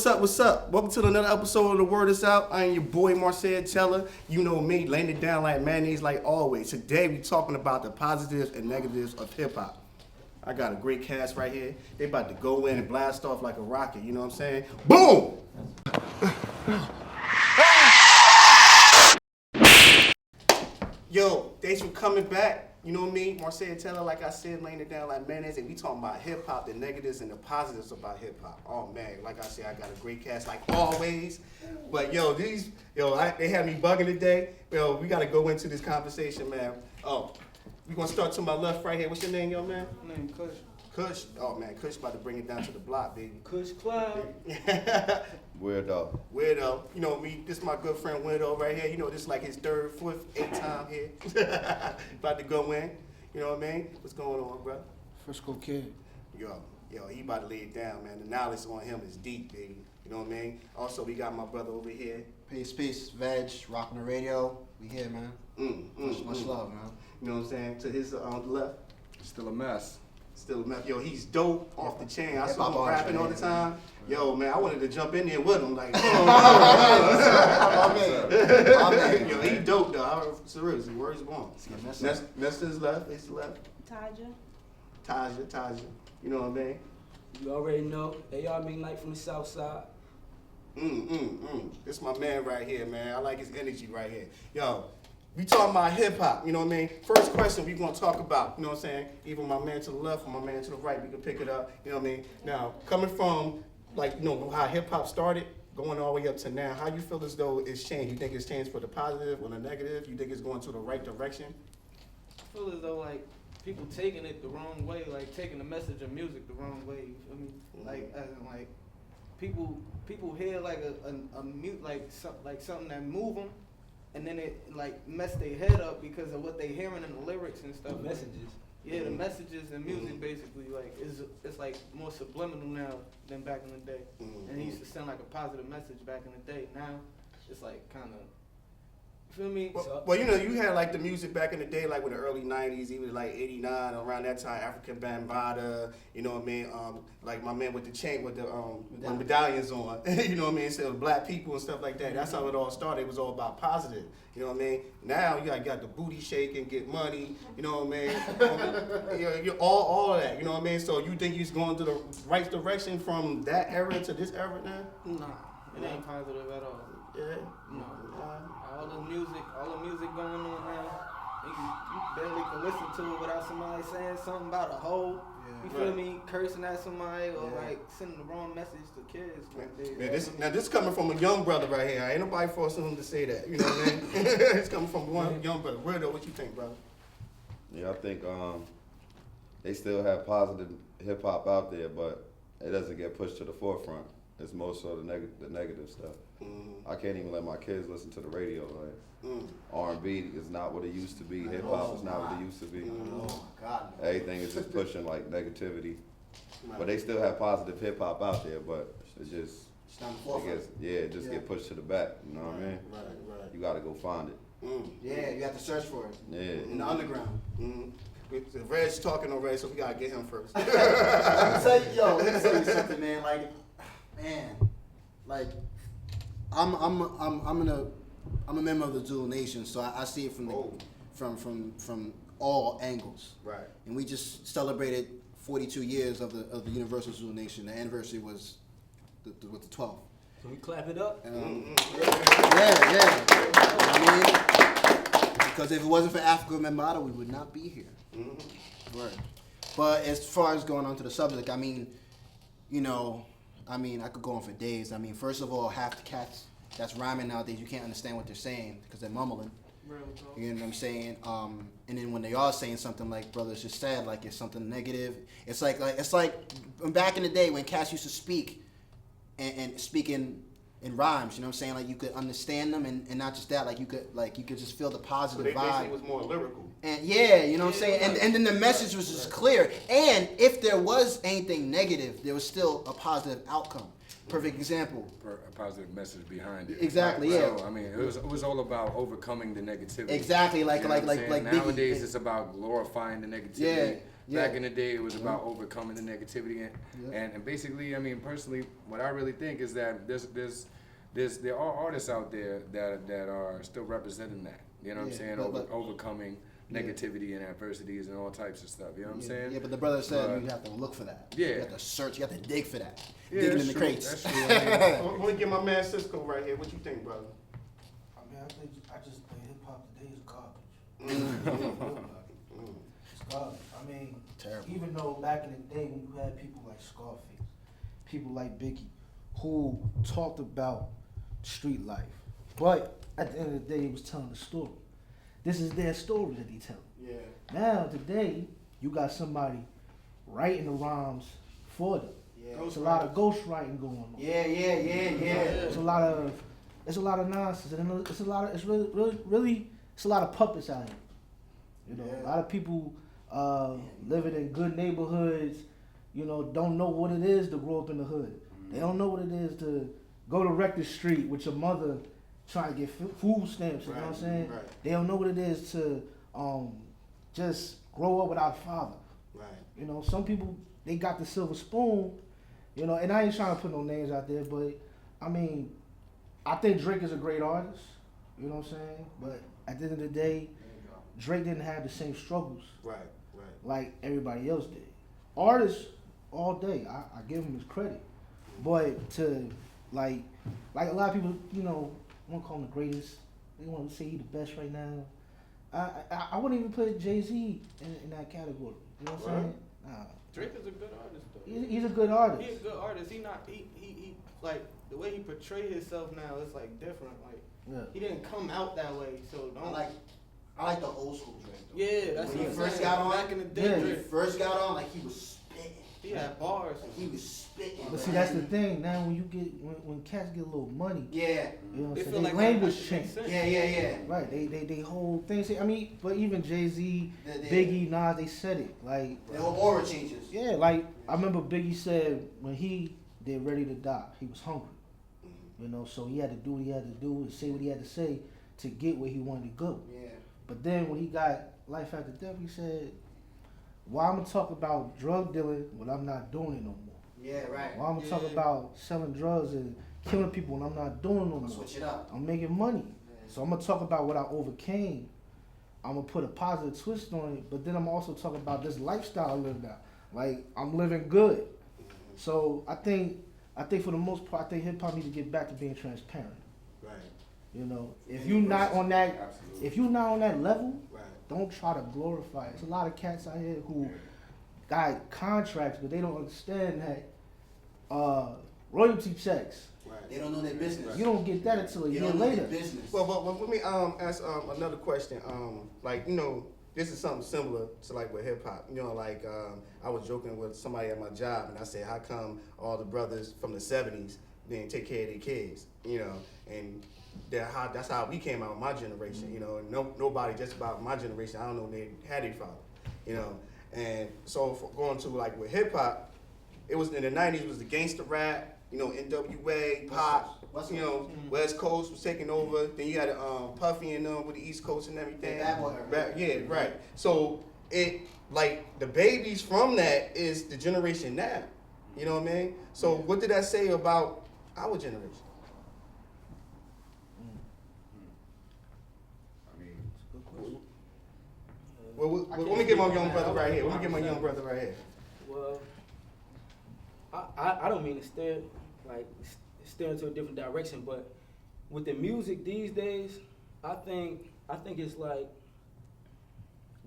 what's up, what's up? Welcome to another episode of The Word Is Out. I am your boy, Marcel Teller. You know me, laying it down like mayonnaise like always. Today, we talking about the positives and negatives of hip-hop. I got a great cast right here. They about to go in and blast off like a rocket, you know what I'm saying? Boom! Yo, thanks for coming back. You know me, Marcel Teller, like I said, laying it down like mayonnaise, and we talking about hip-hop, the negatives and the positives about hip-hop. Oh, man, like I said, I got a great cast like always. But, they had me bugging today. Yo, we got to go into this conversation, man. Oh, we going to start to my left right here. What's your name, yo, man? My name Kush. Kush? Oh, man, Kush about to bring it down to the block, baby. Kush Cloud. Weirdo. Weirdo. You know me, this is my good friend Weirdo right here. You know, this is like his third, fourth, eighth time here. About to go in. You know what I mean? What's going on, bro? Frisco Kid. Yo, he about to lay it down, man. The knowledge on him is deep, baby. You know what I mean? Also, we got my brother over here. Peace, Veg, rocking the radio. We here, man. Much love, man. You know what I'm saying? To his left. Still a mess. Still a mess. Yo, he's dope off the chain. I Yeah, saw him rapping all the time. Yo, man, I wanted to jump in there with him. Like, My man. Yo, he dope, though. Seriously, words born. Let's Next to his left, his left. Taja. You know what I mean? You already know. They all mean like from the south side. This my man right here, man. I like his energy right here. Yo, we talking about hip-hop, you know what I mean? First question we gonna talk about, you know what I'm saying? Either my man to the left or my man to the right, we can pick it up, you know what I mean? Now, coming from, like, you know, how hip-hop started, going all the way up to now, how you feel as though it's changed? You think it's changed for the positive or the negative? You think it's going to the right direction? I feel as though like people taking it the wrong way, like taking the message of music the wrong way. You feel me? Like as in like people hear like a mute like something that move them, and then it like mess their head up because of what they hearing in the lyrics and stuff. Messages. Yeah, the messages and music basically like it's like more subliminal now than back in the day. And it used to sound like a positive message back in the day. Now it's like kind of. Feel me? Well, you know, you had like the music back in the day, like with the early '90s, even like '89, around that time, African Bambaataa. You know what I mean? Like my man with the chain, with the medallions on. You know what I mean? Instead of black people and stuff like that. That's how it all started. It was all about positive. You know what I mean? Now you got the booty shaking, get money. You know what I mean? You all of that. You know what I mean? So you think you're going to the right direction from that era to this era now? Nah, it ain't positive at all. Yeah. No. All the music going on now, you barely can listen to it without somebody saying something about a hoe. You feel me? Cursing at somebody or like sending the wrong message to kids. Man, this coming from a young brother right here. Ain't nobody forcing him to say that. You know what I mean? It's coming from one young brother. Weirdo, what you think, brother? Yeah, I think they still have positive hip hop out there, but it doesn't get pushed to the forefront. It's more so the negative stuff. I can't even let my kids listen to the radio. Like R&B is not what it used to be. Hip hop is not what it used to be. Oh God. Everything is just pushing like negativity. But they still have positive hip hop out there, but it just get pushed to the back. You know what I mean? Right. You got to go find it. Yeah, you have to search for it. Yeah. In the underground. Red's talking already, so we gotta get him first. Let me tell you something, man. I'm a member of the Zulu Nation, so I see it from all angles. Right. And we just celebrated 42 years of the Universal Zulu Nation. The anniversary was the 12th. Can we clap it up? Yeah. You know what I mean? Because if it wasn't for African Bambaataa, we would not be here. Right. But as far as going on to the subject, I mean, I could go on for days. I mean, first of all, half the cats that's rhyming nowadays, you can't understand what they're saying because they're mumbling. You know what I'm saying? And then when they are saying something like brothers just said, like it's something negative, it's like back in the day when cats used to speak and speak in rhymes. You know what I'm saying? Like you could understand them, and not just that. Like you could just feel the positive vibe. It was more lyrical. And you know what I'm saying? And then the message was just clear. And if there was anything negative, there was still a positive outcome. Perfect example. A positive message behind it. Exactly, right? yeah. So, I mean, it was all about overcoming the negativity. Exactly, like you know like what I'm saying? Biggie. Nowadays, it's about glorifying the negativity. Yeah. Back in the day, it was about overcoming the negativity, and basically, I mean, personally, what I really think is that there are artists out there that are still representing that. You know what I'm saying? Overcoming negativity and adversities and all types of stuff. You know what I'm saying? Yeah, but the brother said you have to look for that. Yeah. You have to search. You have to dig for that. Yeah, Digging that's in the true. crates. That's true. I I'm gonna get my man Cisco right here. What you think, brother? I just think hip hop today is garbage. It's garbage. I mean, Terrible. even though back in the day when you had people like Scarface, people like Biggie, who talked about street life, but at the end of the day, it was telling a story. This is their story that they tell. Yeah. Now today, you got somebody writing the rhymes for them. Yeah. There's a lot of ghostwriting going on. Yeah. It's a lot of nonsense, and it's a lot of puppets out here. You know, a lot of people living in good neighborhoods, you know, don't know what it is to grow up in the hood. They don't know what it is to go to Rector Street with your mother trying to get food stamps. You know what I'm saying? Right. They don't know what it is to just grow up without a father. Right. You know, some people, they got the silver spoon, you know, and I ain't trying to put no names out there, but I mean, I think Drake is a great artist, you know what I'm saying? But at the end of the day, Drake didn't have the same struggles Right. like everybody else did. Artists, all day, I give him his credit. But to, like a lot of people, you know, want to call him the greatest, they want to say he the best right now. I wouldn't even put Jay-Z in that category. You know what I'm saying? Nah. Drake is a good artist though. He's a good artist. He's a good artist. He like the way he portrayed himself now. It's like different. Like he didn't come out that way. So don't I like the old school Drake though. Yeah, that's when what he I'm first saying. got on. Back in the day, When he Drake, first got on, like he was spitting. he had bars. Like, he was spitting. But see, that's the thing. Now, when you get when cats get a little money, Yeah. you know what They I'm saying? feel Their like language that change. makes sense. Yeah. Right, they whole thing. I mean, but even Jay-Z, They- Biggie, Nas, they said it. Like, The whole aura changes. yeah, like I remember Biggie said when he did Ready to Die, he was hungry. You know, so he had to do what he had to do and say what he had to say to get where he wanted to go. Yeah. But then when he got Life After Death, he said, "Why I'm gonna talk about drug dealing when I'm not doing it no more? Yeah, right. Why I'm gonna talk about selling drugs and killing people when I'm not doing it no more? Switch it up. I'm making money. So I'm gonna talk about what I overcame. I'm gonna put a positive twist on it, but then I'm also talking about this lifestyle I live now. Like I'm living good. So I think for the most part, I think hip hop need to get back to being transparent. Right. You know, if you're not on that, if you're not on that level, Right. don't try to glorify it. There's a lot of cats out here who got contracts, but they don't understand that royalty checks. Right. They don't know their business. You don't get that until a They year don't know later. their business. Well, let me ask another question. Like, you know, this is something similar to like with hip hop. You know, like I was joking with somebody at my job, and I said, how come all the brothers from the '70s didn't take care of their kids? You know, and that's how we came out, my generation. You know, and nobody just about my generation, I don't know if they had a father. You know, and so for going to like with hip hop, it was in the '90s. It was the gangster rap. You know, NWA, Pop. You know, West Coast was taking over. Then you had Puffy and them with the East Coast and everything. Yeah, right. So it like the babies from that is the generation now. You know what I mean? So what did that say about our generation? I mean, Well, let me get my young brother right here. Let me get my young brother right here. Well, I don't mean to steer into a different direction, but with the music these days, I think it's like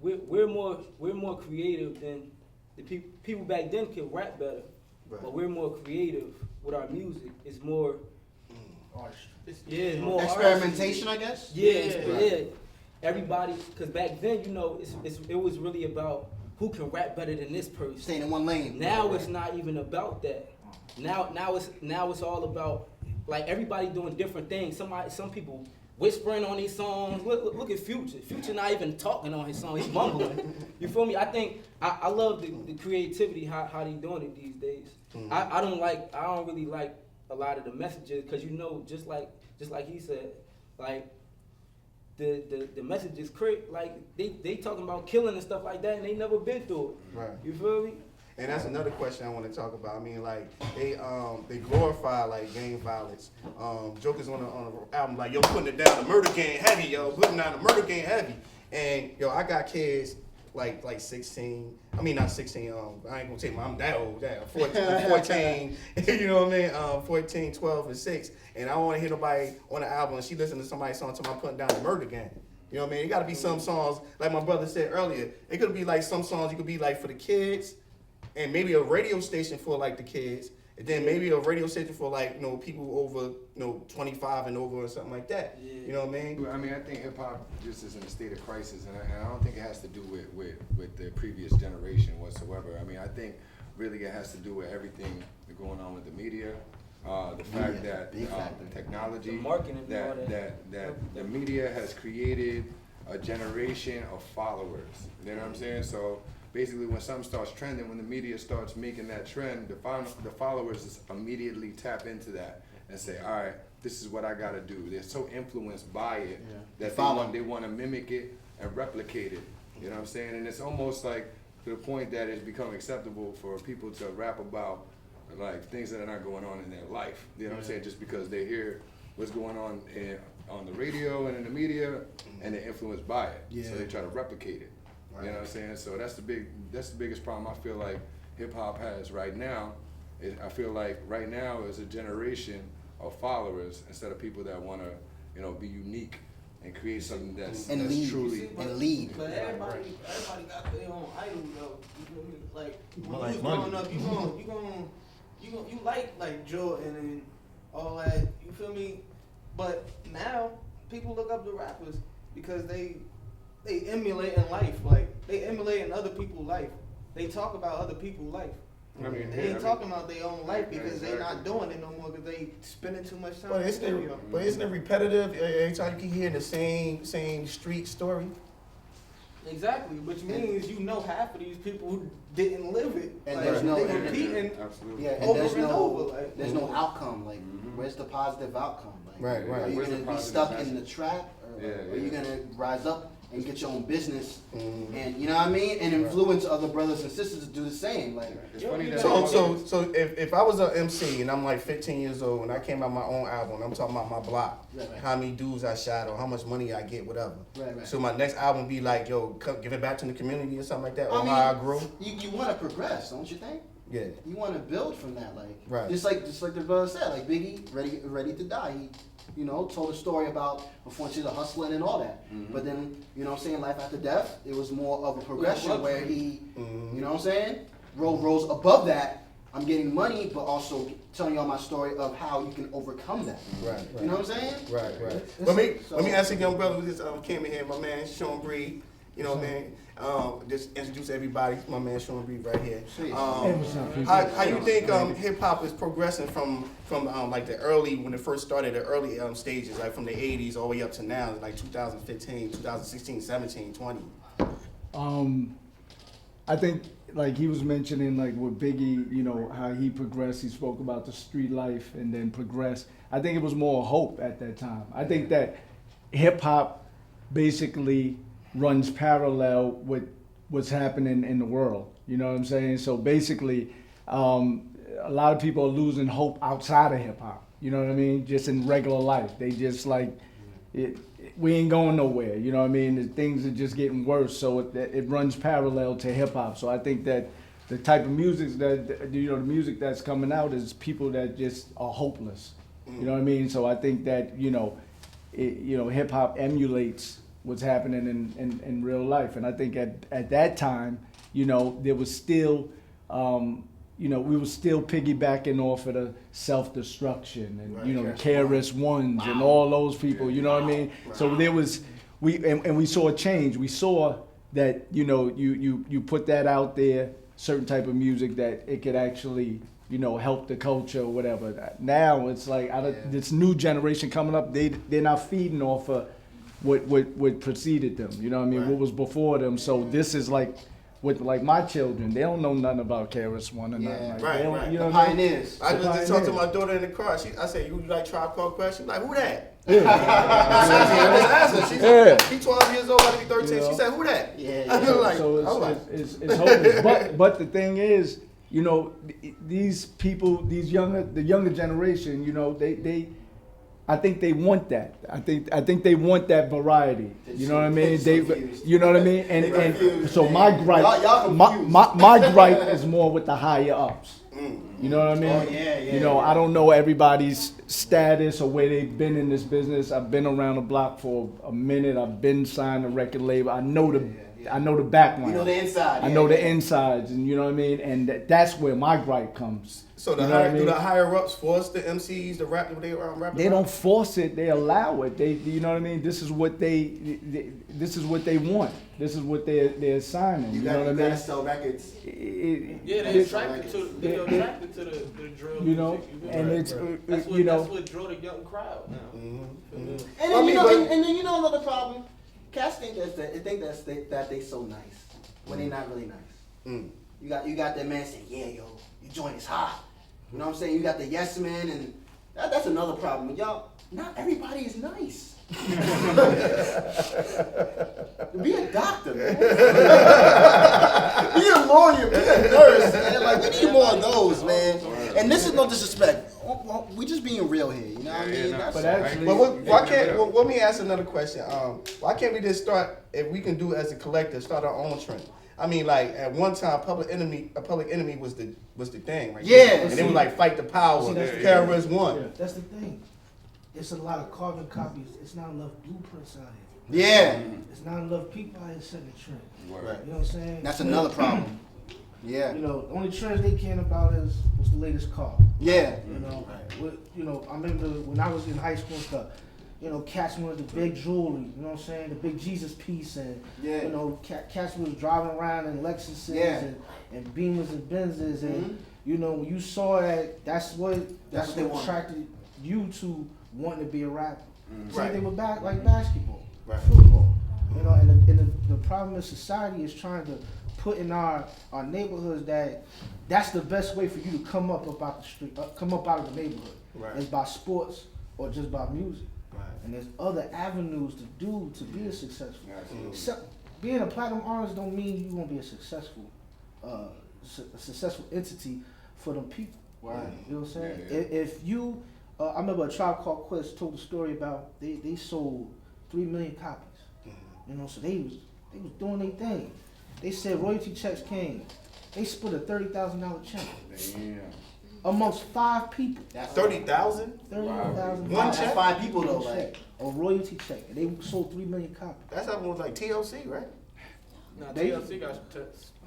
we're more creative than the people back then could rap better, Right. but we're more creative with our music. It's more it's more Experimentation, I guess. Yeah. Everybody, because back then, you know, it was really about who can rap better than this person. Staying in one lane. Now it's not even about that. Now it's all about like everybody doing different things. Some people whispering on these songs. Look at Future. Future not even talking on his song. He's mumbling. You feel me? I think I love the creativity how they doing it these days. Mm-hmm. I don't really like a lot of the messages because you know just like he said, like the message is like they talking about killing and stuff like that, and they never been through it. Right. You feel me? And that's another question I want to talk about. I mean, like they glorify like gang violence. Jokers on the album like, yo, putting it down the murder gang heavy, yo, putting down the murder gang heavy. And yo, I got kids like 16. I mean, not 16. I ain't gonna take I'm that old. 14. You know what I mean? 14, 12, and 6. And I don't want to hear nobody on the album. And she listen to somebody's song talking about putting down the murder gang. You know what I mean? It got to be some songs like my brother said earlier. It could be like some songs you could be like for the kids. And maybe a radio station for like the kids, and then maybe a radio station for like, you know, people over, you know, 25 and over or something like that. Yeah. You know what I mean? I mean, I think hip hop just is in a state of crisis, and I don't think it has to do with the previous generation whatsoever. I mean, I think really it has to do with everything going on with the media, the fact that the technology, the marketing, that the media has created a generation of followers. You know what I'm saying? So basically, when something starts trending, when the media starts making that trend, the followers immediately tap into that and say, all right, this is what I got to do. They're so influenced by it that they want to mimic it and replicate it. You know what I'm saying? And it's almost like to the point that it's become acceptable for people to rap about like things that are not going on in their life. You know what I'm saying? Just because they hear what's going on on the radio and in the media, and they're influenced by it. Yeah. So they try to replicate it. Right. You know what I'm saying? So that's the biggest problem I feel like hip hop has right now. I feel like right now is a generation of followers instead of people that want to, you know, be unique and create something that's truly lead. But everybody got their own idol though. You feel me? Like when you was growing up, you like Jordan and all that. You feel me? But now people look up to rappers because they emulate in life, like they emulate in other people's life. They talk about other people's life. I mean, they ain't talking about their own life because they not doing it no more because they spending too much time. But isn't it repetitive? Every time you keep hearing the same street story. Exactly, which means you know half of these people who didn't live it, and like, there's no they repeating there's no outcome. Like, where's the positive outcome? Like, right. Are you gonna be stuck in the trap, or are you gonna rise up and get your own business, and you know what I mean, and influence other brothers and sisters to do the same? Like, it's funny that so if I was an MC and I'm like 15 years old and I came out my own album, I'm talking about my block, how many dudes I shot or how much money I get, whatever. Right. So my next album be like, yo, give it back to the community or something like that, or how I grew. You want to progress, don't you think? Yeah. You want to build from that, like just like the brother said, like Biggie, ready to die. He, you know, told a story about unfortunately the hustling and all that. But then, you know what I'm saying, life after death, it was more of a progression where he, you know what I'm saying, rose above that. I'm getting money, but also telling y'all my story of how you can overcome that. Right. You know what I'm saying? Right. Let me ask a young brother who just came in here, my man Shawn Breed. You know, man. Just introduce everybody. My man Shawn Breed right here. How you think hip hop is progressing from like the early, when it first started, the early stages, like from the 80s all the way up to now, like 2015, 2016, 17, 20? I think like he was mentioning, like with Biggie, you know, how he progressed. He spoke about the street life and then progressed. I think it was more hope at that time. I think that hip hop basically runs parallel with what's happening in the world. You know what I'm saying? So basically, a lot of people are losing hope outside of hip hop. You know what I mean? Just in regular life. They just like, we ain't going nowhere. You know what I mean? Things are just getting worse. So it runs parallel to hip hop. So I think that the type of music that, you know, the music that's coming out is people that just are hopeless. You know what I mean? So I think that, you know, hip hop emulates what's happening in real life. And I think at that time, you know, there was still, you know, we were still piggybacking off of the self-destruction and, you know, the KRS-Ones and all those people, you know what I mean? So there was, we saw a change. We saw that, you know, you put that out there, certain type of music, that it could actually, you know, help the culture or whatever. Now it's like, this new generation coming up, they're not feeding off of what preceded them, you know what I mean, what was before them. So this is like with like my children, they don't know nothing about KRS-One or nothing like that. Right, They don't- right. You know The what I mean? pioneers. I The just talked to pioneers. my daughter in the car. I said, "You like Tribe Called Quest?" She's like, "Who that?" I just asked her. She's 12 years old, about to be 13. You know? She said, "Who that?" Yeah, I was yeah. like, So I'm like, it's hopeless. But the thing is, you know, these people, the younger generation, you know, they I think they want that. I think they want that variety. You know what I mean? They confused. You know what I mean? They And confused, so man. my gripe, Y'all my confused. gripe is more with the higher ups. You know what I mean? Oh, yeah, yeah, you know, yeah. I don't know everybody's status or where they've been in this business. I've been around the block for a minute. I've been signed a record label. I know the background. You know the inside. I know the insides, and you know what I mean. And that's where my gripe comes. so You know what I do mean? the higher ups force the MCs to rap when they rap? They don't force it; they allow it. You know what I mean. This is what this is what they want. This is what they're signing. You, know what I mean? gotta sell records. Yeah, they're attracted to the drill. You know, music. and Right, it's That's what, you know. that's what drew the young crowd now. And then I mean, and then you know another problem. Cats think that they so nice when they not really nice. You got that man saying, "Yeah, yo, your joint is hot." You know what I'm saying? You got the yes man, and that's another problem. Y'all, not everybody is nice. Be a doctor, man. Be a lawyer, be a nurse, man. Like, we need more of those, man. And this is no disrespect. We just being real here, you know what I mean? no. That's But all. actually, Well, why can't? Well, let me ask another question. Why can't we just start? If we can do it as a collective, start our own trend. I mean, like at one time, Public Enemy was the thing, right? Yeah. And they were like fight the power. See, that's the KRS One. That's the thing. It's a lot of carbon copies. It's not enough blueprints out here. Yeah. It's not enough people out here setting the trend. Right. You know what I'm saying? That's another problem. Yeah. You know, the only trends they care about is what's the latest car. Yeah. You know, I remember when I was in high school and stuff. You know, cats wanted the big jewelry. You know what I'm saying? The big Jesus piece, and Yeah. you know, cats was driving around in Lexuses Yeah. and Beamers and Benzes, and Mhm. you know, when you saw that, that's what That's what they want. attracted you to wanting to be a rapper. Same Right. thing with like basketball, Right. football. You know, and the problem is society is trying to put in our neighborhoods that's the best way for you to come up out the street, come up out of the neighborhood, Right. is by sports or just by music. Right. And there's other avenues to do to be a successful. Absolutely. So, being a platinum artist don't mean you won't be a successful entity for them people. Right. You know what I'm saying? Yeah, yeah. If you, I remember a Tribe Called Quest told a story about they sold 3 million copies. You know, so they was doing their thing. They said royalty checks came. They split a $30,000 check Damn. amongst 5 people. That's 30,000. $30,000. One That's check? 5 people though, like. A royalty check, and they sold 3 million copies. That's happened with like TLC, right? Now They- TLC got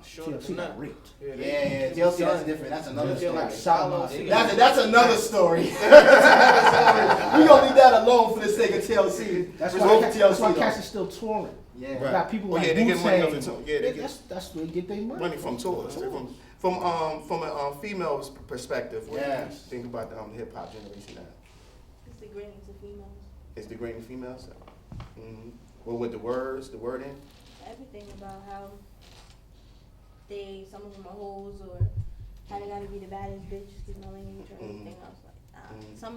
short TLC than got that. raped. Yeah, TLC that's different. That's another They're story. like Shawn. That's another story. We gonna leave that alone for the sake of TLC. That's We're why, going that's for TLC why though. Cass is still touring. Yeah. You got people Oh, like yeah, they get money off Wu-Tang. the tour. Yeah, they get That's where they get their money. money from tours. From a female's perspective, what do you Yes. think about the hip hop generation now? It's degrading to females. It's degrading females. Mm-hmm. Well, with the wording. Everything about how some of them are hoes or how they gotta be the baddest bitch, excuse my language, or anything else. Like,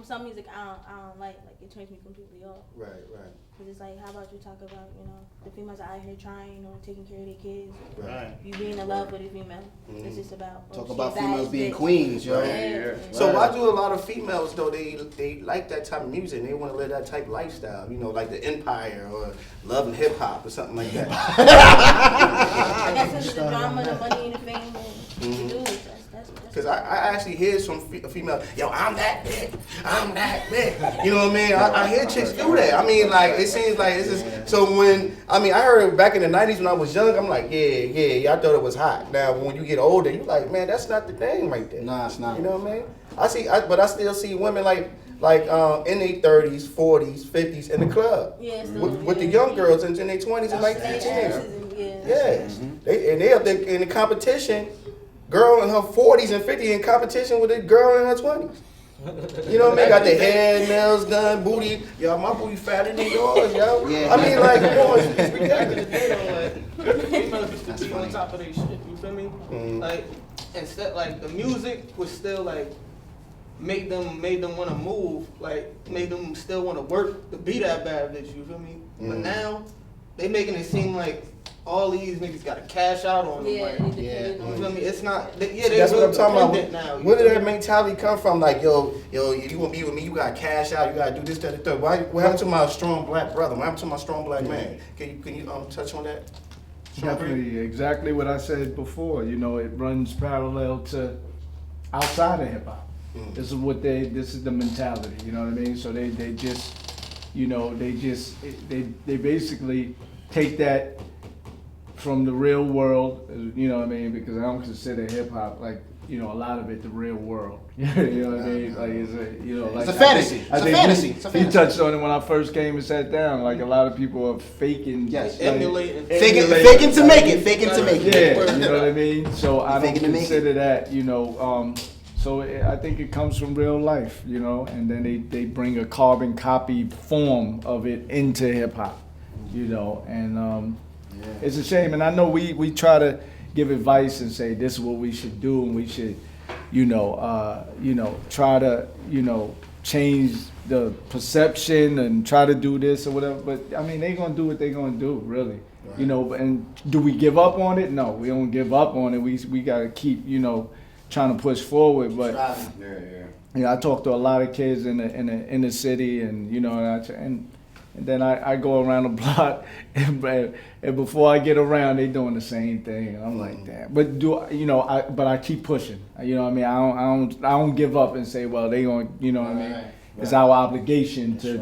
some music I don't like it turns me completely off. Right. Cause it's like, how about you talk about, the females out here trying, taking care of their kids. Right. You being in love with a female. It's just about Talk she about a badass females being bitch. queens, yo. Yeah. So why do a lot of females though they like that type of music and they want to live that type of lifestyle? Like the Empire or Love and Hip Hop or something like that. I guess it's the drama, the money, and the fame, and the dudes. That's Because I actually hear some female, yo, I'm that bitch. You know what I mean? I hear chicks do that. I mean, like, it seems like it's just, so when, I heard it back in the 90s when I was young, I'm like, yeah, I thought it was hot. Now, when you get older, you're like, man, that's not the thing right there. Nah, it's not. You know what I mean? But I still see women like in their 30s, 40s, 50s in the club. Yeah, With the young girls in their 20s and like 15. Yeah. They up there in the competition. Girl in her 40s and 50s in competition with a girl in her 20s. You know what I mean? Got the hair, nails done, booty. Yo, my booty fatter than yours, yo. Yeah. I mean, like, come on. It's ridiculous. They don't like females used to be on top of their shit. You feel me? Like instead, like the music was still like made them want to move, like made them still want to work to be that bad bitch. You feel me? But now they making it seem like all these niggas got to cash out on them. Yeah, Like, you feel me? It's not. They That's what I'm talking about. dependent now. Where did that mentality come from? Like, yo, you want to be with me? You got to cash out. You got to do this, that, and the third. What happened to my strong black brother? What happened to my strong black man? Can you touch on that? Definitely, exactly what I said before. You know, it runs parallel to outside of hip hop. This is the mentality. You know what I mean? So they just, you know, they basically take that from the real world. You know what I mean? Because I don't consider hip hop like, you know, a lot of it the real world. You know what I mean? Like it's a, you know, like It's a fantasy. I think he touched on it when I first came and sat down. Like a lot of people are faking. Yes. Like, Emulating. Faking to make it. Faking to make it. Yeah, you know what I mean? So I don't Faking to make it. consider that, you know, so I think it comes from real life, you know, and then they bring a carbon copy form of it into hip hop, you know, and it's a shame. And I know we try to give advice and say this is what we should do, and we should, you know, try to, you know, change the perception and try to do this or whatever. But I mean, they're gonna do what they're gonna do, really. Right. You know, and do we give up on it? No, we don't give up on it. We gotta keep, you know, trying to push forward. But you know, I talk to a lot of kids in the inner city, and you know, and then I go around the block, and before I get around, they doing the same thing, and I'm like, damn. But but I keep pushing. You know what I mean? I don't give up and say, well, they gonna, you know what I mean? Right. It's our obligation to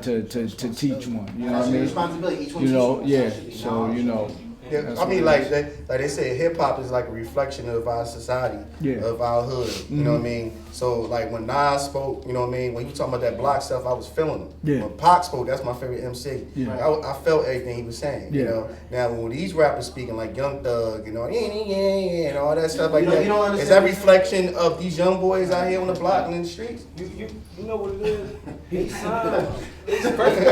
teach one. You know what I mean? Responsibility. Each one. You know, yeah. So you know. Yeah, I mean, like they say, hip hop is like a reflection of our society, of our hood. You know what I mean? So like when Nas spoke, you know what I mean? When you talking about that block stuff, I was feeling him. Yeah. When Pac spoke, that's my favorite MC. Yeah. I felt everything he was saying. Yeah. You know. Now when these rappers speaking like Young Thug, you know, and all that stuff like that, is that reflection of these young boys out here on the block and in the streets? You know what it is? He signed. It's perfect.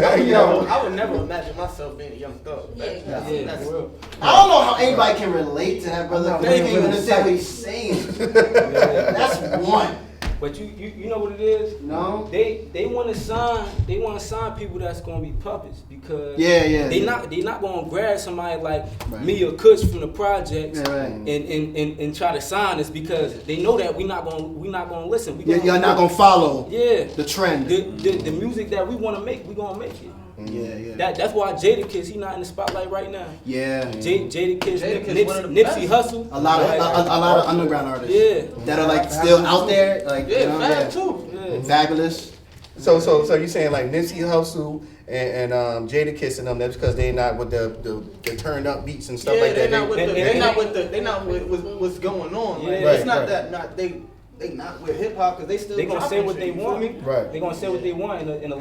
I would never imagine myself being a Young Thug. That's real. I don't know how anybody can relate to that, brother. They can't even understand what he's saying. That's one. But you know what it is? No. They want to sign people that's gonna be puppets because they not gonna grab somebody like me or Kush from the projects and try to sign us because they know that we not gonna listen. You're not gonna follow. Yeah. The trend. The music that we want to make, we gonna make it. Yeah. That's why Jadakiss, he not in the spotlight right now. Yeah. Jadakiss, Nipsey Hussle. A lot of underground artists. Yeah. That are like still out there, like Fab too. Yeah. Fabulous. So you saying like Nipsey Hussle and Jadakiss and them? That's because they not with the turned up beats and stuff like that. They not with what's going on. Like, it's not that they not with hip hop because they gonna say what they want. Right. They gonna say what they want, and the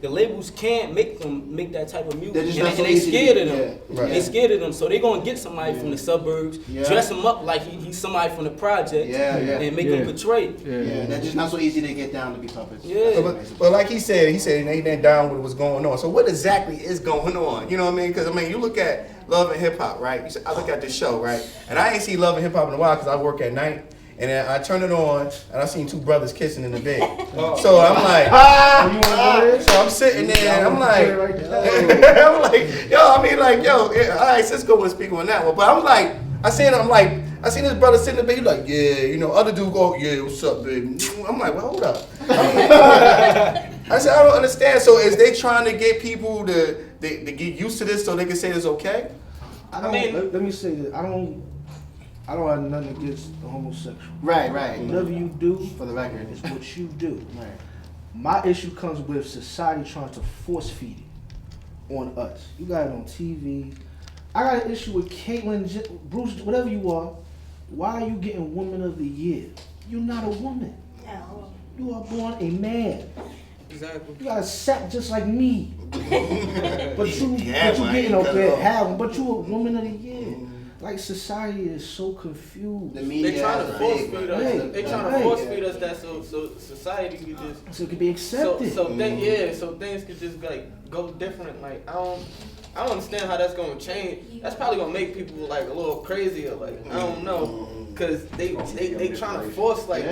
labels can't make them make that type of music, and they scared of them. Yeah. Right. They scared of them, so they gonna get somebody from the suburbs, dress him up like he's somebody from the project, and make him portray. Yeah, that's just not so easy to get down to be puppets. Yeah. But like he said they ain't down with what's going on. So what exactly is going on? You know what I mean? Because I mean, you look at Love and Hip Hop, right? I look at this show, right? And I ain't see Love and Hip Hop in a while because I work at night. And then I turned it on, and I seen two brothers kissing in the bed. So I'm like, so I'm sitting there, and I'm like, all right, Cisco was speaking on that one. But I'm like, I seen this brother sitting in the bed. He's like, yeah, you know, other dude go, yeah, what's up, baby? I'm like, well, hold up. I said, I don't understand. So is they trying to get people to get used to this so they can say it's okay? Let me say this. I don't have nothing against the homosexual. Right. Whatever you do, for the record, is what you do. Right. My issue comes with society trying to force feed it on us. You got it on TV. I got an issue with Caitlyn, Bruce, whatever you are. Why are you getting Woman of the Year? You're not a woman. You are born a man. Exactly. You got a sack just like me. but you getting up there having, but you a Woman of the Year. like society is so confused. The media They trying to has a force big- feed us. Right. They trying to Right. force feed us that so society could just So it could be accepted. so things could just like go different. Like I don't understand how that's gonna change. That's probably gonna make people like a little crazier. Like I don't know, cause they trying to force like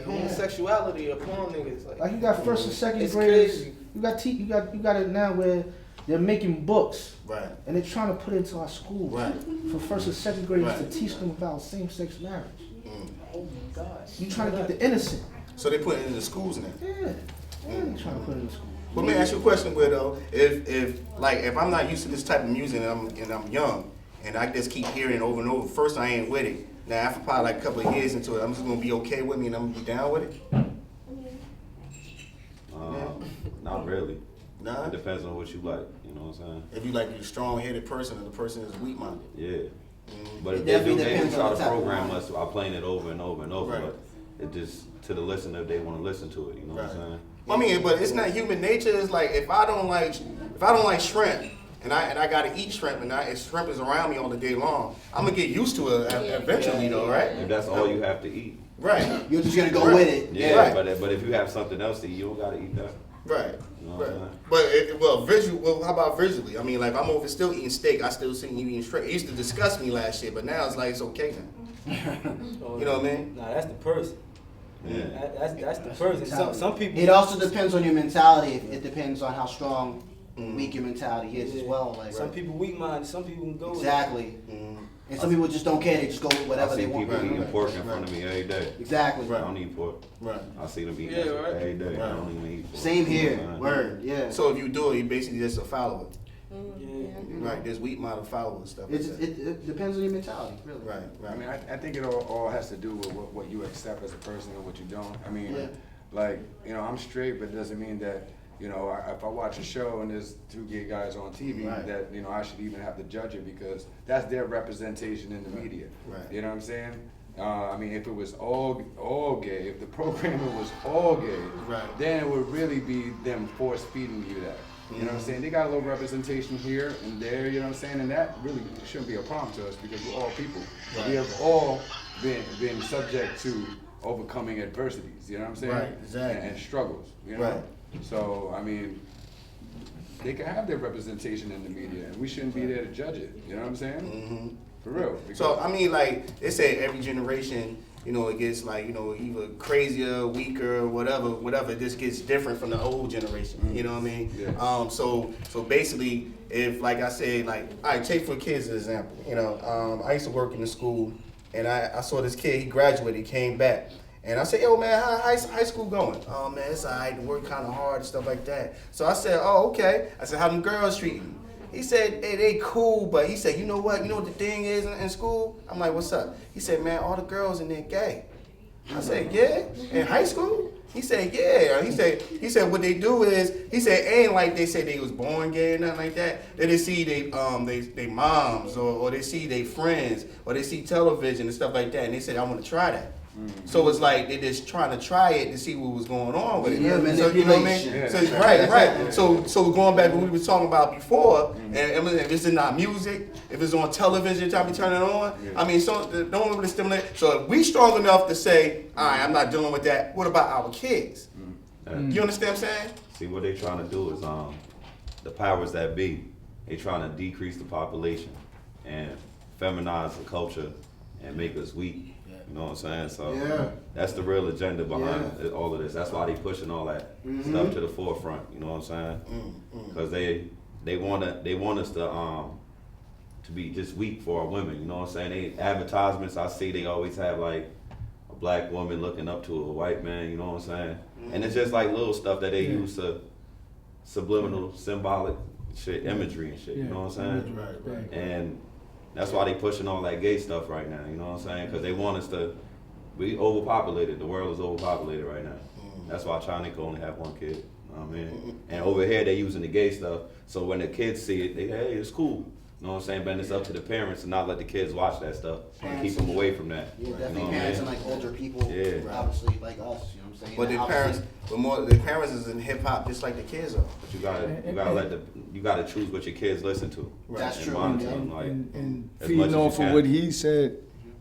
homosexuality upon niggas. Like you got first and second It's graders. crazy. You got it now where they're making books Right. and they're trying to put it into our schools Right. for first and second graders Right. to teach them about same-sex marriage. Oh my God. You trying to get the innocent. So they put it in the schools now. Yeah. They trying to put it in the school. But let me ask you a question, Widow. If I'm not used to this type of music and I'm young and I just keep hearing it over and over, first I ain't with it. Now after probably like a couple of years into it, I'm just gonna be okay with me and I'm gonna be down with it. Not really. Nah. It depends on what you like. You know what I'm saying? If you like a strong-headed person and the person is weak-minded. Yeah. But It if they do, definitely they depends try on to the type of program wine. us by playing it over and over and over. Right. But it just to the listener, if they want to listen to it. You know what I'm saying? I mean, but it's not human nature. It's like if I don't like shrimp and I gotta eat shrimp and if shrimp is around me all the day long, I'm gonna get used to it eventually, though, right? If that's all you have to eat. Right. You're just gonna go Right. with it. Yeah. Right. But if you have something else to eat, you don't gotta eat that. Right. You know what Right. I'm saying? Well, how about visually? I mean, like I'm over still eating steak. I still see you eating shrimp. It used to disgust me last year, but now it's like it's okay now. You know what I mean? Nah, that's the person. Yeah. That's the person. Some people. It also depends on your mentality. It depends on how strong, weak your mentality is as well. Like Some people weak-minded. Some people can go. with it. exactly. And some people just don't care. They just go with whatever I see they want. people eating pork in front of me every day. Exactly. I don't eat pork. Right. I see them eating Yeah, that right. every day. Right. I don't even eat pork. Same here. You know what I'm saying? Word. Yeah. So if you do it, you basically just a follower. Yeah. Right. There's weak-minded followers and stuff like It's, that. it depends on your mentality, really. Right. Right. I mean, I think it all has to do with what you accept as a person and what you don't. I mean, Yeah. like, you know, I'm straight, but it doesn't mean that, you know, if I watch a show and there's two gay guys on TV, Right. that, you know, I should even have to judge it because that's their representation in the media. Right. You know what I'm saying? I mean, if it was all gay, if the programming was all gay, Right. then it would really be them force feeding you that. You know what I'm saying? They got a little representation here and there, you know what I'm saying? And that really shouldn't be a problem to us because we're all people. Right. We have all been subject to overcoming adversities, you know what I'm saying? Right, exactly. And struggles, you know? Right. So, I mean, they can have their representation in the media and we shouldn't be there to judge it, you know what I'm saying? Mm-hmm. For real. So I mean, like they say, every generation, you know, it gets like, you know, either crazier, weaker, whatever. It just gets different from the old generation. You know what I mean? Yeah. So basically, if like I said, like, all right, take for kids as an example. You know, I used to work in the school, and I saw this kid. He graduated, he came back. And I said, yo, man, how high school going? Oh, man, it's all right. The work kind of hard and stuff like that. So I said, oh, okay. I said, how them girls treating you? He said, hey, they cool, but he said, you know what? You know what the thing is in school? I'm like, what's up? He said, man, all the girls in there gay. I said, yeah? In high school? He said, yeah. He said, what they do is, he said, ain't like they say they was born gay or nothing like that. They see they moms or they see their friends or they see television and stuff like that, and they said, I want to try that. So it's like they just trying to try it to see what was going on with it. Yeah, So you know what I mean? Yeah. So right. So going back to what we were talking about before, and if it's in our music, if it's on television, time we turn it on. I mean, so don't really stimulate. So if we strong enough to say, all right, I'm not dealing with that. What about our kids? You understand what I'm saying? See, what they trying to do is the powers that be, they trying to decrease the population and feminize the culture and make us weak. You know what I'm saying? So that's the real agenda behind all of this. That's why they pushing all that stuff to the forefront. You know what I'm saying? Because they want us to be just weak for our women. You know what I'm saying? They advertisements I see, they always have like a black woman looking up to a white man. You know what I'm saying? And it's just like little stuff that they use to subliminal, symbolic shit, imagery and shit. You know what I'm saying? Right. And that's why they pushing all that gay stuff right now, you know what I'm saying? Because they want us to, we overpopulated. The world is overpopulated right now. That's why China can only have one kid, you know what I mean? And over here they using the gay stuff, so when the kids see it, they, hey, it's cool. You know what I'm saying? But it's up to the parents to not let the kids watch that stuff and keep them away from that. Yeah, You know definitely what I parents mean? and like older people, Yeah. obviously like us. You know what I'm saying? But the Obviously- parents, the parents is in hip hop just like the kids are. But you gotta choose what your kids listen to. That's And true. monitor Yeah. them, like, And as feeding much as you off of can. what he said,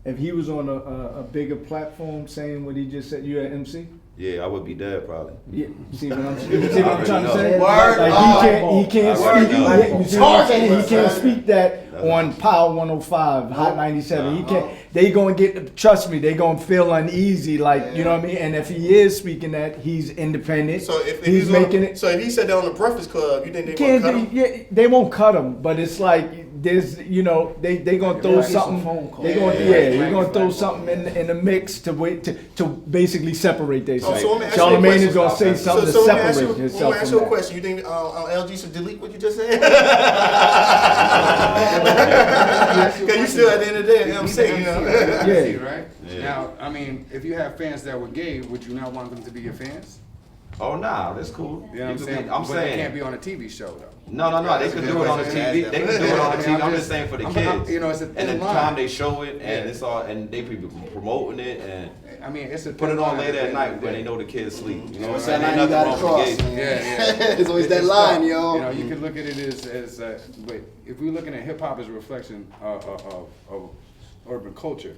if he was on a bigger platform saying what he just said, you an MC? Yeah, I would be dead probably. Yeah, see what I'm trying to say? Word. Like he can't I already speak. know. You see what I'm saying? He Tarzan. can't speak that on Power 105, Hot 97. He can't. They gonna get. Trust me, they gonna feel uneasy. Like you know what I mean. And if he is speaking that, he's independent. So if he's making it. So if he said that on the Breakfast Club, you think they Can't would cut him? yeah, they won't cut him, but it's like there's they gonna throw Get some something. phone calls. They gonna Yeah. you're gonna throw something in the mix to basically separate So themselves. let me ask you a Charlamagne question. is gonna say something to let me ask separate you, himself let me ask from you a that. question. You think LG should delete what you just said? Because you still at the end of the day an MC, you know? Yeah. Right? Yeah. Now, I mean, if you have fans that were gay, would you not want them to be your fans? Oh nah, that's cool. You know what I'm could saying? be- I'm But saying they can't be on a TV show, though. No, they could do it on the TV. They could do it on the TV. I'm just saying for the kids. You know, it's a And thin at the line. time they show it, and Yeah. it's all, and they be promoting it, and I mean, it's a put thin it on line later the at end night of the when day. they know the kids sleep. You know what I'm It's saying? that Ain't line you nothing gotta wrong with cross, the man. gays. Yeah. It's always that It's line, tough. yo. You know, you can look at it as but if we're looking at hip hop as a reflection of urban culture,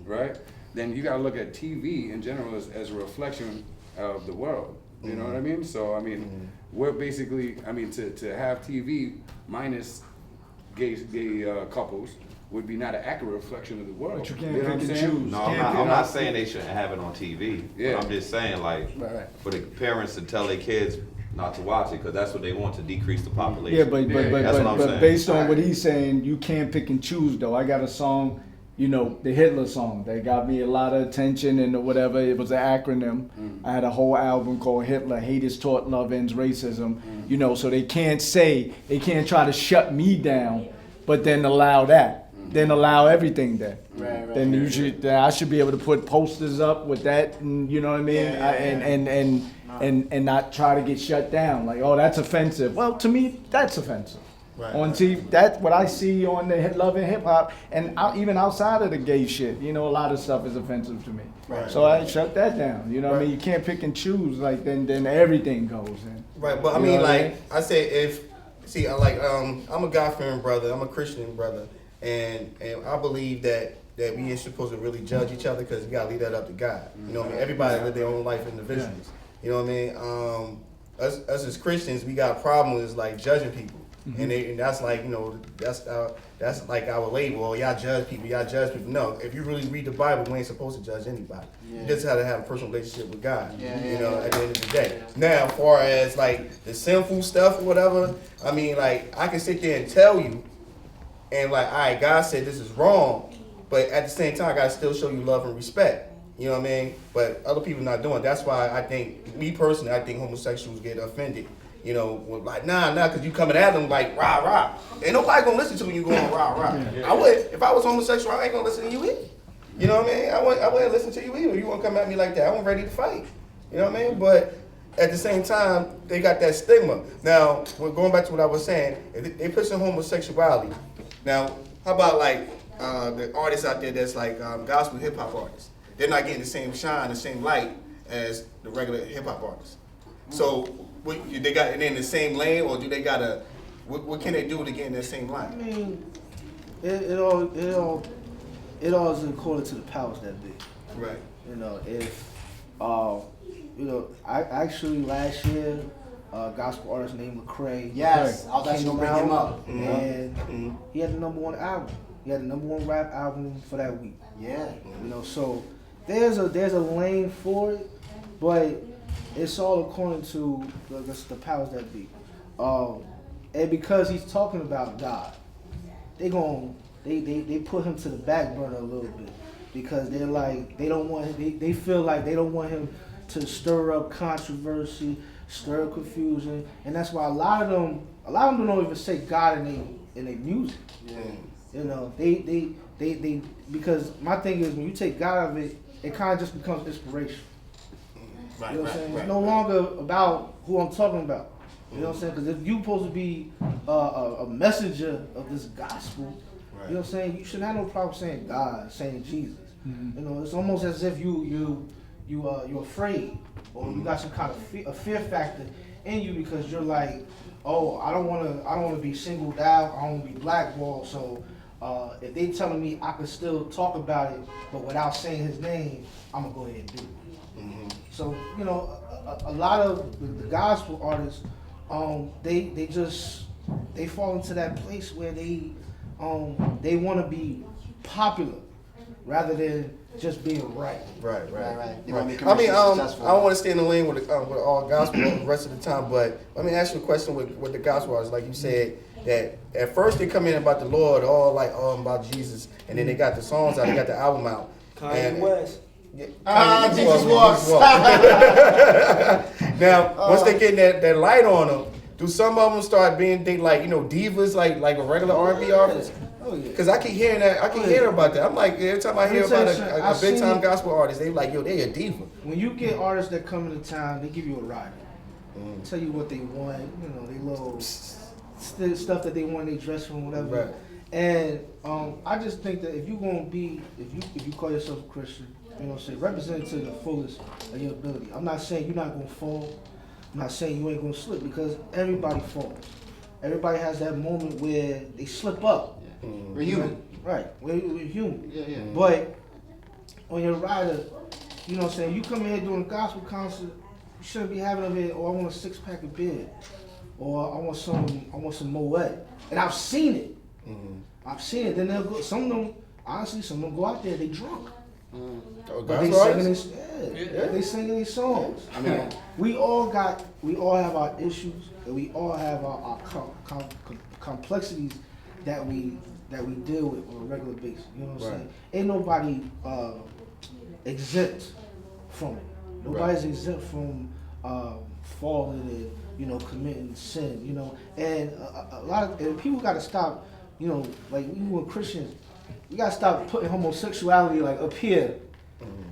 right? Then you gotta look at TV in general as a reflection of the world. You know what I mean? So I mean, we're basically, I mean, to have TV minus gay couples would be not an accurate reflection of the world. But you can't know what pick I'm and saying? choose. No, Can't I'm pick- not saying they shouldn't have it on TV. Yeah. But I'm just saying, like, Right. for the parents to tell their kids not to watch it, because that's what they want to decrease the population. Yeah, but That's what I'm saying. based on what he's saying, you can't pick and choose though. I got a song, you know, the Hitler song that got me a lot of attention and whatever. It was an acronym. I had a whole album called Hitler, Hate is Taught, Love Ends Racism. You know, so they can't try to shut me down, but then allow that. Then allow everything then. Right. Then you should. I should be able to put posters up with that, and you know what I mean, and not try to get shut down. Like, oh, that's offensive. Well, to me, that's offensive. On TV, that's what I see on the Love and Hip Hop, and even outside of the gay shit. You know, a lot of stuff is offensive to me. Right. So I shut that down. You know what I mean? You can't pick and choose. Like then everything goes in. Right, but I You mean, know what I like, I say I'm a God-fearing brother, I'm a Christian brother, and I believe that we ain't supposed to really judge each other because you gotta leave that up to God. You know what I mean? Everybody live their own life individually. You know what I mean? Us as Christians, we got a problem with like judging people, and that's like, you know, that's like our label. Oh, y'all judge people. No, if you really read the Bible, we ain't supposed to judge anybody. You just have to have a personal relationship with God. You know, at the end of the day. Now, as far as like the sinful stuff or whatever, I mean, like I can sit there and tell you, and like, all right, God said this is wrong, but at the same time, I gotta still show you love and respect. You know what I mean? But other people not doing. That's why I think, me personally, I think homosexuals get offended. You know, like nah, because you coming at them like rah rah. Ain't nobody gonna listen to when you going rah rah. I would, if I was homosexual, I ain't gonna listen to you either. You know what I mean? I wouldn't listen to you either. You won't come at me like that. I wasn't ready to fight. You know what I mean? But at the same time, they got that stigma. Now, going back to what I was saying, if they pushing homosexuality. Now, how about like the artists out there that's like gospel hip hop artists? They're not getting the same shine, the same light as the regular hip hop artists. So, they got it in the same lane, or do they gotta? What can they do to get in that same I line? mean, it all is according to the powers that be. Right. You know, if I actually last year, gospel artist named Lecrae. Yes, I was actually gonna bring him up. And he had the #1 album. He had the #1 rap album for that week. Yeah. You know, so there's a lane for it, but it's all according to the powers that be. And because he's talking about God, they put him to the back burner a little bit because they're like they feel like they don't want him to stir up controversy, stir up confusion, and that's why a lot of them don't even say God in their music. Yeah. You know, they because my thing is when you take God out of it, it kind of just becomes inspiration. Right. You know what I'm saying? Right. It's no longer about who I'm talking about. You know what I'm saying? Because if you supposed to be a messenger of this gospel, you know what I'm saying? You shouldn't have no problem saying God, saying Jesus. You know, it's almost as if you're afraid, or you got some kind of a fear factor in you because you're like, oh, I don't want to be singled out. I don't want to be blackballed. So if they telling me I can still talk about it, but without saying his name, I'm gonna go ahead and do it. So you know, a lot of the gospel artists, they fall into that place where they want to be popular rather than just being right. Right. They wanna be I mean, I successful. don't want to stay in the lane with all gospel the rest of the time, but let me ask you a question with the gospel artists. Like you said, that at first they come in about the Lord, all about Jesus, and then they got the songs out, they got the album out. Kanye West. Jesus walks. Now, once they get that light on them, do some of them start being divas like a regular R&B artist? Oh yeah. Because I keep hearing that. I keep hearing about that. I'm like, every time I hear about a big time gospel artist, they like, yo, they a diva. When you get artists that come into town, they give you a rider. Tell you what they want, you know, they little stuff that they want, they dress from, whatever. Right. And I just think that if you're gonna be, if you call yourself a Christian, you know what I'm saying, represent to the fullest of your ability. I'm not saying you're not gonna fall. I'm not saying you ain't gonna slip, because everybody falls. Everybody has that moment where they slip up. We're human. Right, we're human. Yeah. But on your rider, you know what I'm saying, you come in here doing a gospel concert, you shouldn't be having them here, oh, I want a 6-pack of beer, or I want some Moet. And I've seen it. I've seen it. Then they'll go, some of them go out there, they drunk. But they singing these songs. I mean, we all have our issues, and we all have our complexities that we deal with on a regular basis. You know what I'm saying? Ain't nobody exempt from it. Nobody's exempt from falling and, you know, committing sin. You know, and a lot of people got to stop. You know, like we were Christians, we got to stop putting homosexuality like up here,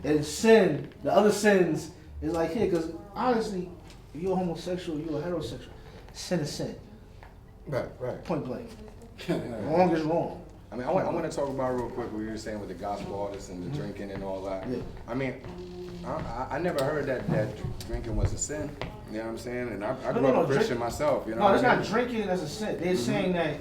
and sin, the other sins, is like here. Because honestly, if you're a homosexual, you're a heterosexual, sin is sin. Right. Point blank. Wrong is wrong. I mean, I want to talk about real quick what you were saying with the gospel artists and the drinking and all that. Yeah. I mean, I never heard that drinking was a sin. You know what I'm saying? And I grew up a Christian myself. You know No, it's what I not mean? drinking as a sin. They're saying that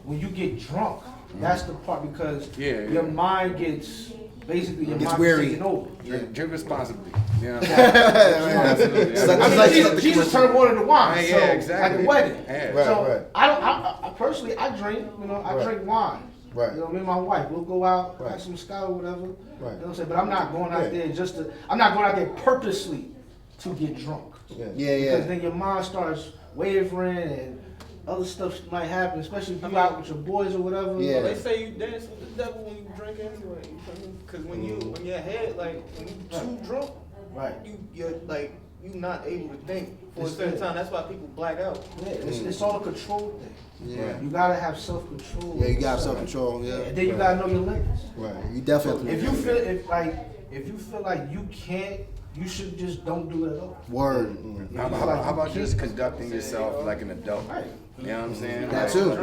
when you get drunk, that's the part, because your mind gets, basically your mind weary. gets taken over. Drink responsibly. You know what I'm saying? Absolutely. Jesus turned water to wine. Yeah, so, exactly. Like a wedding. Yeah. So I personally, I drink. You know, I drink wine. Right. You know, me and my wife, we'll go out, Right. have some scotch or whatever. Right. You know what I'm saying? But I'm not going out there I'm not going out there purposely to get drunk. Because then your mind starts wavering and other stuff might happen, especially if you out with your boys or whatever. Yeah. They say you dance with the devil when you drink anyway. Because when your head, like, when you too drunk, Right. you're like, you're not able to think for a certain time. That's why people black out. Yeah, it's all a control thing. Yeah. You gotta have self-control. Yeah, you got self-control. Yeah. And then you gotta know your limits. Right. You definitely. If you feel like you can't, you should just don't do it at all. Word. How about just conducting yourself like an adult? Right. You know what I'm saying? That too.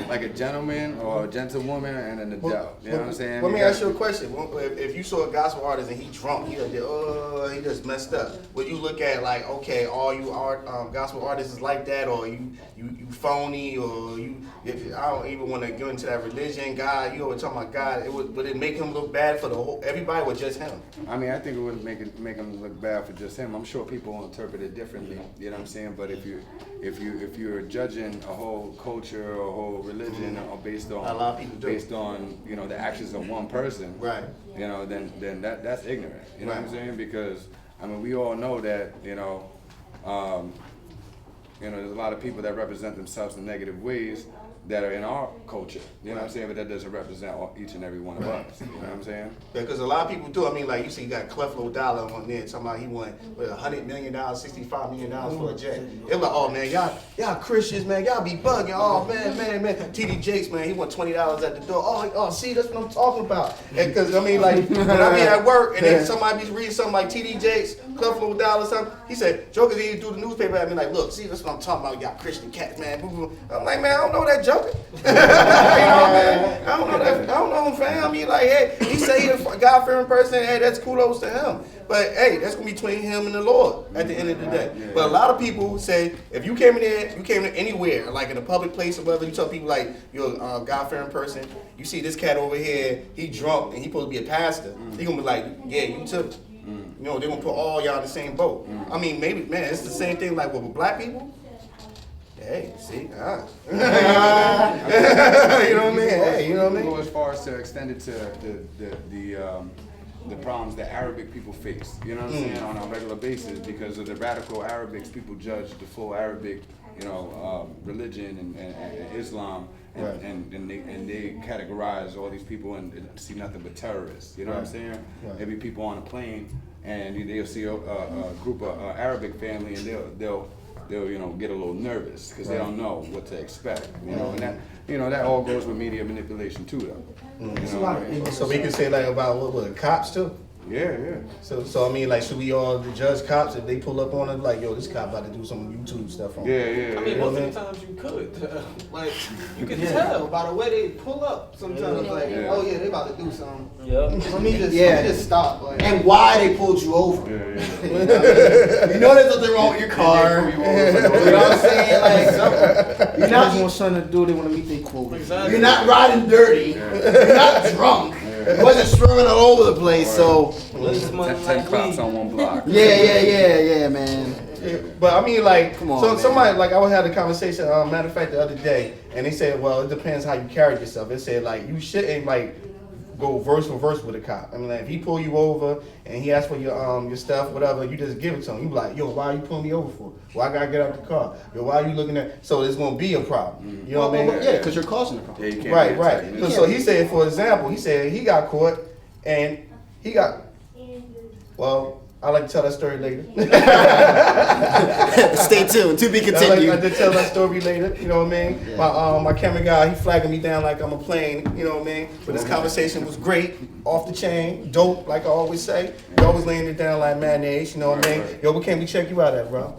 Like a gentleman or a gentlewoman and an adult. You know what I'm saying? Let me ask you a question. If you saw a gospel artist and he drunk, he just messed up. Would you look at like, okay, all you gospel artists is like that, or you phony, or I don't even want to go into that religion, God, you always talking about God. Would it make him look bad for everybody, or just him? I mean, I think it would make him look bad for just him. I'm sure people will interpret it differently. You know what I'm saying? But if you're judging a whole culture or a whole religion or based on A lot of people do. based on the actions of one person, Right. You know, then that's ignorant. You know what I'm saying? Because I mean, we all know that there's a lot of people that represent themselves in negative ways that are in our culture. You know what I'm saying? But that doesn't represent each and every one of us. You know what I'm saying? Because a lot of people do. I mean, like you see, you got Cleflo Dollar on there talking about he won with $100 million, $65 million for a jet. They're like, oh man, y'all Christians, man, y'all be bugging. Oh man. TD Jakes, man, he won $20 at the door. Oh, see, that's what I'm talking about. Because I mean, like when I be at work and then somebody be reading something like TD Jakes, Cleflo Dollar, something. He said, jokers, he do the newspaper at me like, look, see, that's what I'm talking about. You got Christian cats, man. Boo, boo. I'm like, man, I don't know that joker. You know, man? I don't know that. I don't know him, fam. I mean, like, hey, he say he's a God-fearing person. Hey, that's kudos to him. But hey, that's gonna be between him and the Lord at the end of the day. But a lot of people say if you came in there, you came in anywhere, like in a public place or whatever, you tell people like you're a God-fearing person. You see this cat over here, he drunk and he supposed to be a pastor. He gonna be like, yeah, you too. You know, they're gonna put all y'all in the same boat. I mean, maybe, man, it's the same thing like with black people. Hey, see, you know what I mean? Hey, you know what I mean? Go as far as to extend it to the problems that Arabic people face, you know what I'm saying, on a regular basis, because of the radical Arabics. People judge the full Arabic, you know, religion and Islam, and they categorize all these people and see nothing but terrorists, you know what I'm saying? There'll be people on a plane and they'll see a group of Arabic family and they'll you know, get a little nervous because they don't know what to expect, you know, and that, you know, that all goes with media manipulation too, though. It's a lot of So we can say like about what cops too. Yeah. So I mean, like, should we all judge cops if they pull up on it? Like, yo, this cop about to do some YouTube stuff on. Yeah. I mean, most of the times you could. Like, you can tell by the way they pull up sometimes. Like, oh yeah, they about to do something. Yeah. Let me just stop. Like, And why they pulled you over. You know there's nothing wrong with your car. You know what I'm saying? Like, You're not want something to do. They want to meet their quota. exactly. you're not riding dirty. You're not drunk. You wasn't swerving all over the place. So, This money 10 like cops weed. on one block. yeah, man. Yeah, but I mean, like, Come on, so man. somebody, like, I had a conversation, matter of fact, the other day, and they said, well, it depends how you carry yourself. It said, like, you shouldn't, like, go verse for verse with a cop. I mean, like, if he pull you over and he asks for your stuff, whatever, you just give it to him. You be like, yo, why are you pulling me over for? Well, I gotta get out the car. Yo, why are you looking at? So there's gonna be a problem. You know what I mean? Yeah, because you're causing the problem. Yeah, you can't Right, be right. attacked. So he said, for example, he said he got caught and he got, well, I like to tell that story later. Stay tuned. To be I like continued. to tell that story later, you know what I mean? Yeah. My camera guy, he flagging me down like I'm a plane, you know what I mean? But this conversation was great, off the chain, dope, like I always say. You always laying it down like mayonnaise, you know what I mean? Yo, where can we check you out at, bro?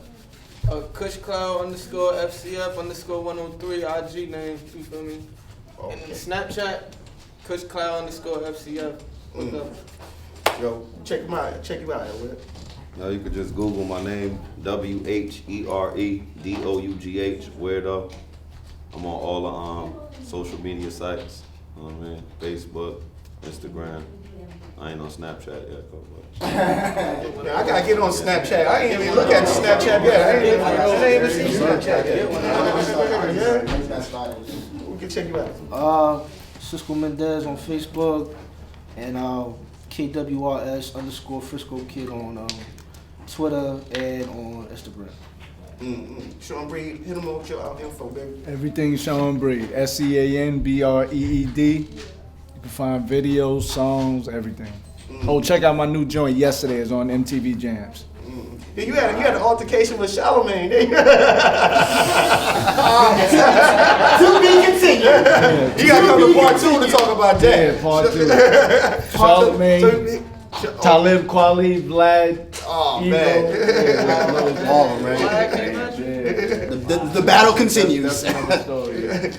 KushCloud_FCF_103 IG name. You feel me? And then Snapchat, KushCloud_FCF. What's up? Yo, check you out, Edward. Now you could just Google my name, WHEREDOUGH, Weirdo. I'm on all the social media sites. You know what I mean? Facebook, Instagram. I ain't on Snapchat yet, but Yeah, I gotta get on Snapchat. I ain't even look at Snapchat yet. I ain't even see Snapchat yet. We can check you out. Cisco Mendez on Facebook and KWRS_Frisco Kid on Twitter and on Instagram. Shawn Breed, hit him up with your info, baby. Everything Shawn Breed, SeanBreed. You can find videos, songs, everything. Oh, check out my new joint yesterday. It's on MTV Jams. Yeah, you had an altercation with Charlamagne, didn't you? To be continued. You gotta come to part 2 to talk about that. Yeah, part 2. Charlamagne, Talib Kweli, Vlad. Oh, Ego. man. All of them, right? The battle continues.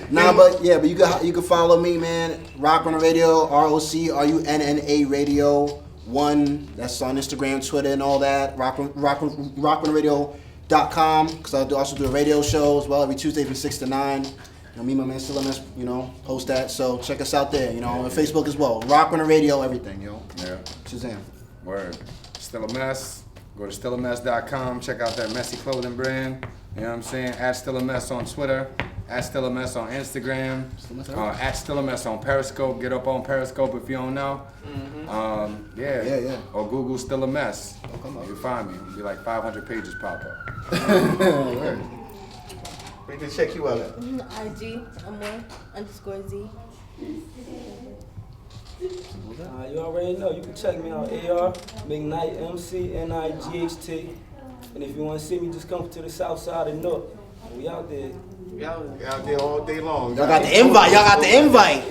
Nah, but you can follow me, man. Rock on the Radio, ROCRUNNA Radio 1. That's on Instagram, Twitter, and all that. RockOnTheRadio.com, because I also do a radio show as well every Tuesday from 6 to 9. You know, me and my man Stillamus, host that. So check us out there, on Facebook as well. Rock on the Radio, everything, Yeah. Shazam. Word. Still a Mess. Go to stillamess.com. Check out that messy clothing brand. You know what I'm saying? @StillAMess on Twitter. @StillAMess on Instagram. @StillAMess on Periscope. Get up on Periscope if you don't know. Yeah. Or Google Still a Mess. You'll find me. It'll be like 500 pages pop up. We can check you out. IG, Amor_Z. You already know. You can check me out. AR McKnight McNIGHT. And if you want to see me, just come to the south side and north. We out there. We out there all day long. Y'all got the invite.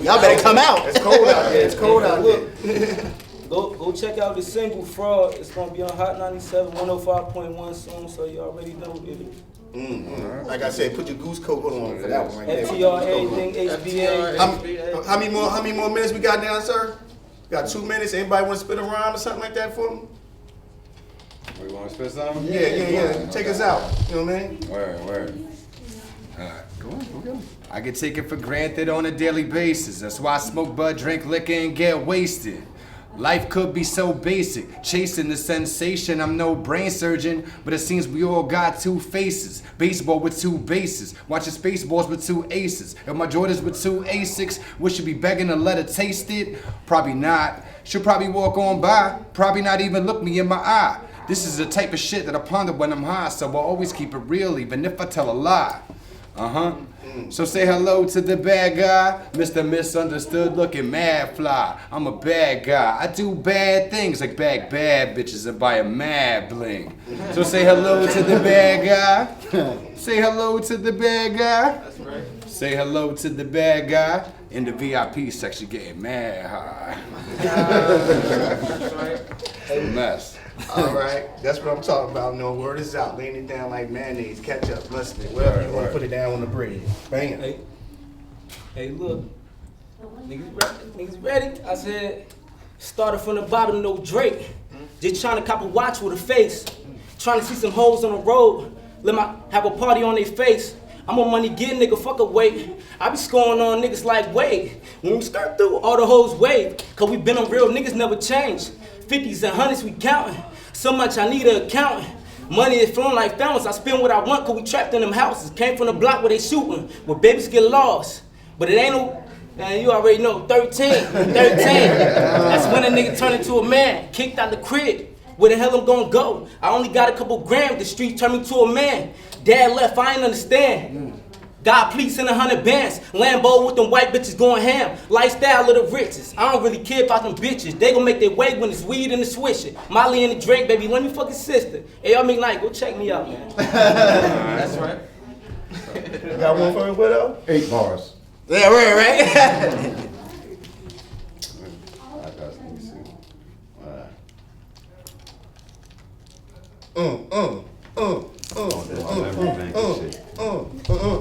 Y'all better come out. It's cold out there. It's cold out there. Go check out the single Fraud. It's gonna be on Hot 97 105.1 soon, so you already know it. Like I said, put your goose coat on for that one right there. FTR, everything, HBA. How many more minutes we got now, sir? Got 2 minutes. Anybody want to spit a rhyme or something like that for me? We want to spit something? Yeah. Take us out. You know what I mean? Word. Alright, go on. I get taken for granted on a daily basis. That's why I smoke bud, drink liquor, and get wasted. Life could be so basic, chasing the sensation. I'm no brain surgeon, but it seems we all got two faces. Baseball with two bases, watching Spaceballs with two aces. And my Jordans with two Asics, would she be begging to let her taste it? Probably not. She'll probably walk on by, probably not even look me in my eye. This is the type of shit that I ponder when I'm high, so I always keep it real, even if I tell a lie. So say hello to the bad guy, Mr. Misunderstood looking mad fly. I'm a bad guy. I do bad things like bag bad bitches and buy a mad bling. So say hello to the bad guy. Say hello to the bad guy. That's right. Say hello to the bad guy in the VIP section getting mad high. That's right. It's a mess. All right, that's what I'm talking about. No, word is out. Laying it down like mayonnaise, ketchup, mustard, whatever you want to put it down on the bread. Bam. Hey, look. Niggas ready? I said, started from the bottom, no Drake. Just trying to cop a watch with a face. Trying to see some hoes on the road. Have a party on their face. I'm a money getting nigga, fuck a weight. I be scoring on niggas like Wade. When we skirt through, all the hoes wave. Cause we been on real niggas never change. 50s and 100s we counting. So much I need an accountant. Money is flowing like fountains. I spend what I want cause we trapped in them houses. Came from the block where they shooting, where babies get lost. But it ain't no, man, you already know, 13. That's when a nigga turn into a man. Kicked out the crib. Where the hell I'm gonna go? I only got a couple grams, the street turned me to a man. Dad left, I ain't understand. God, please send 100 bands. Lambo with them white bitches going ham. Lifestyle of the richest. I don't really care about them bitches. They gon' make their way when it's weed and the swisher. Molly and the drink, baby, let me fuck his sister. Hey, y'all make like, go check me out, man. That's right. Got one for me, widow? 8 bars. Yeah, right. I got, let me see.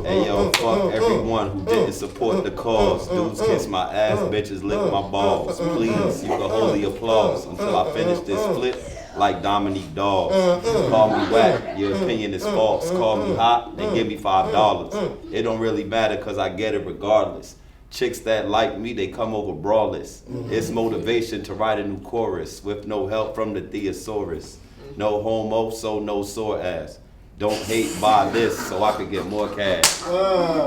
Hey yo, fuck everyone who didn't support the cause. Dudes kiss my ass, bitches lick my balls. Please, you can hold the applause until I finish this flip like Dominique Dawes. Call me whack, your opinion is false. Call me hot, then give me $5. It don't really matter cause I get it regardless. Chicks that like me, they come over brawlers. It's motivation to write a new chorus with no help from the thesaurus. No homo, so no sore ass. Don't hate, buy this so I could get more cash.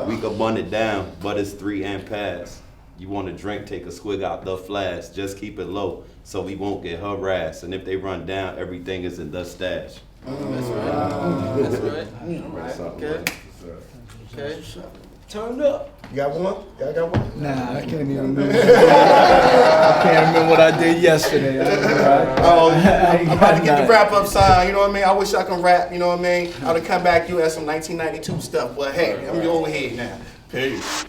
We could bun it down, but it's 3 and pass. You want a drink, take a swig out the flask. Just keep it low so we won't get harassed. And if they run down, everything is in the stash. That's right. That's right. Okay. Turn up. You got one? Y'all got one? Nah, I can't even remember. I can't remember what I did yesterday. I'm about to get the wrap up sign, you know what I mean? I wish I could rap, you know what I mean? I would come back, you had some 1992 stuff, but hey, I'm your old head now. Peace.